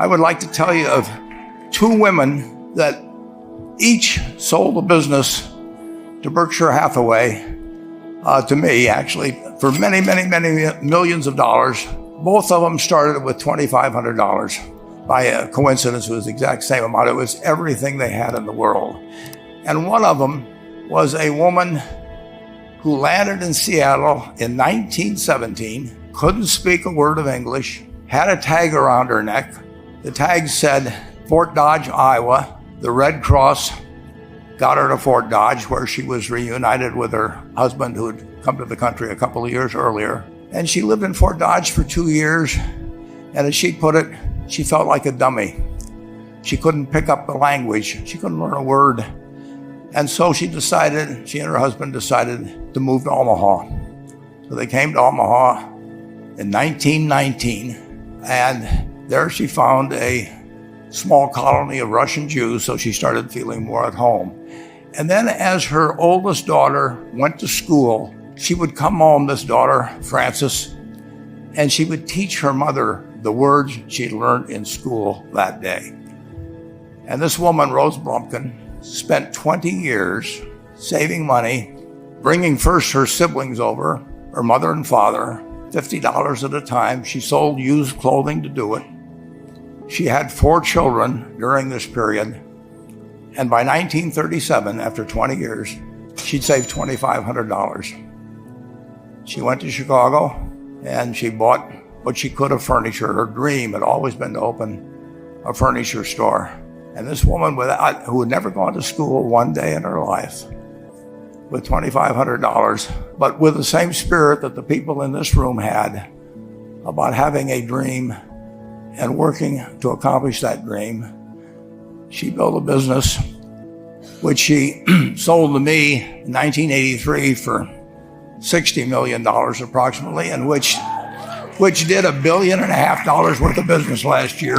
I would like to tell you of two women that each sold a business to Berkshire Hathaway, to me actually, for many, many, many millions of dollars. Both of them started with $2,500. By a coincidence, it was the exact same amount. It was everything they had in the world. And one of them was a woman who landed in Seattle in 1917, couldn't speak a word of English, had a tag around her neck. The tag said Fort Dodge, Iowa. The Red Cross got her to Fort Dodge, where she was reunited with her husband who had come to the country a couple of years earlier. And she lived in Fort Dodge for 2 years. And as she put it, she felt like a dummy. She couldn't pick up the language. She couldn't learn a word. And so she and her husband decided to move to Omaha. So they came to Omaha in 1919. And there she found a small colony of Russian Jews, so she started feeling more at home. And then as her oldest daughter went to school, she would come home, this daughter, Frances, and she would teach her mother the words she'd learned in school that day. And this woman, Rose Brompkin, spent 20 years saving money, bringing first her siblings over, her mother and father, $50 at a time. She sold used clothing to do it. She had 4 children during this period. And by 1937, after 20 years, she'd saved $2,500. She went to Chicago and she bought what she could of furniture. Her dream had always been to open a furniture store. And this woman who had never gone to school one day in her life, with $2,500, but with the same spirit that the people in this room had about having a dream and working to accomplish that dream, she built a business which she sold to me in 1983 for $60 million approximately, and which did $1.5 billion worth of business last year.